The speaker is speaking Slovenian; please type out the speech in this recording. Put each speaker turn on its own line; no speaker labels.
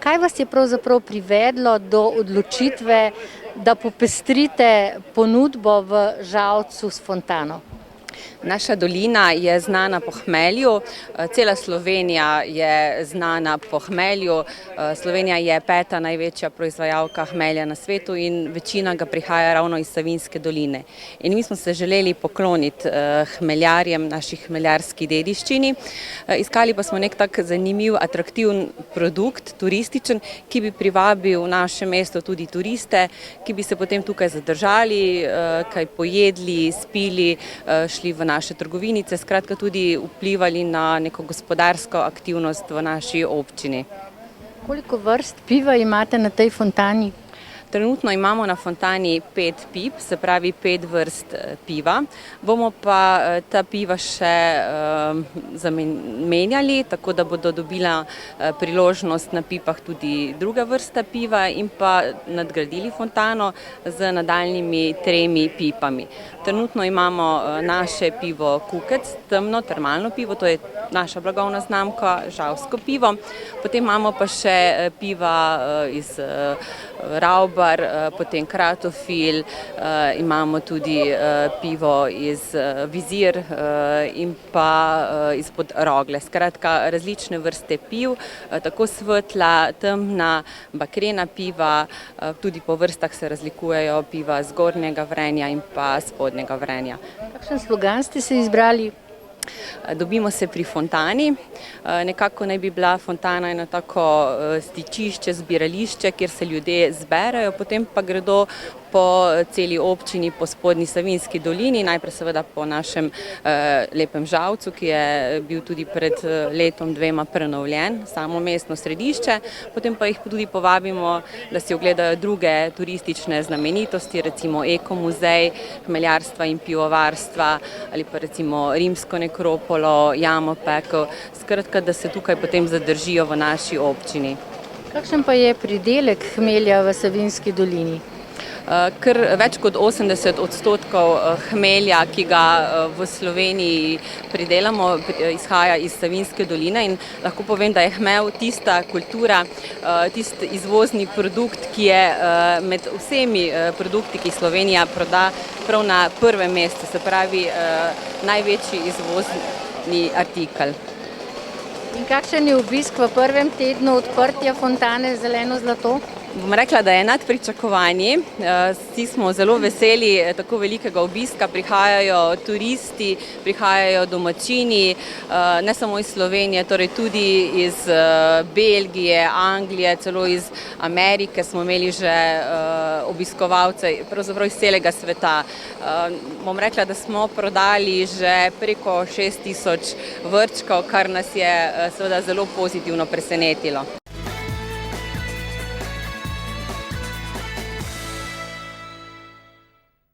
Kaj vas je pravzaprav privedlo do odločitve, da popestrite ponudbo v Žalcu s fontano?
Naša dolina je znana po hmelju, cela Slovenija je znana po hmelju. Slovenija je peta največja proizvajalka hmelja na svetu in večina ga prihaja ravno iz Savinjske doline. In mi smo se želeli pokloniti hmeljarjem, naši hmeljarski dediščini. Iskali pa smo nek tak zanimiv, atraktiven produkt, turističen, ki bi privabil v naše mesto tudi turiste, ki bi se potem tukaj zadržali, kaj pojedli, spili, šli v naše trgovinice, skratka tudi vplivali na neko gospodarsko aktivnost v naši občini.
Koliko vrst piva imate na tej fontani?
Trenutno imamo na fontani 5 pip, se pravi 5 vrst piva. Bomo pa ta piva še zamenjali, tako da bodo dobila priložnost na pipah tudi druga vrsta piva in pa nadgradili fontano z nadaljnjimi 3 pipami. Trenutno imamo naše pivo Kukec, temno termalno pivo, to je naša blagovna znamka, žalsko pivo. Potem imamo pa še piva iz Ravbar, potem Kratofil, imamo tudi pivo iz Vizir in pa izpod Rogle. Skratka, različne vrste piv, tako svetla, temna, bakrena piva, tudi po vrstah se razlikujejo piva zgornjega vrenja in pa spodnjega vrenja.
Kakšen slogan ste se izbrali?
Dobimo se pri fontani. Nekako naj bi bila fontana eno tako stičišče, zbirališče, kjer se ljudje zberajo, potem pa gredo po celi občini, po spodnji Savinjski dolini, najprej seveda po našem lepem Žalcu, ki je bil tudi pred letom 2 prenovljen, samo mestno središče, potem pa jih tudi povabimo, da si ogledajo druge turistične znamenitosti, recimo Ekomuzej hmeljarstva in pivovarstva ali pa recimo Rimsko nekropolo, Jamopekel, skratka, da se tukaj potem zadržijo v naši občini.
Kakšen pa je pridelek hmelja v Savinjski dolini?
Kar več kot 80% hmelja, ki ga v Sloveniji pridelamo, izhaja iz Savinjske doline in lahko povem, da je hmelj tista kultura, tisti izvozni produkt, ki je med vsemi produkti, ki Slovenija proda, prav na prvem mestu, se pravi največji izvozni artikel.
In kakšen je obisk v prvem tednu odprtja fontane Zeleno zlato?
Bom rekla, da je nad pričakovanji. Vsi smo zelo veseli tako velikega obiska, prihajajo turisti, prihajajo domačini, ne samo iz Slovenije, torej tudi iz Belgije, Anglije, celo iz Amerike smo imeli že obiskovalce, pravzaprav iz celega sveta. Bom rekla, da smo prodali že preko 6000 vrčkov, kar nas je seveda zelo pozitivno presenetilo.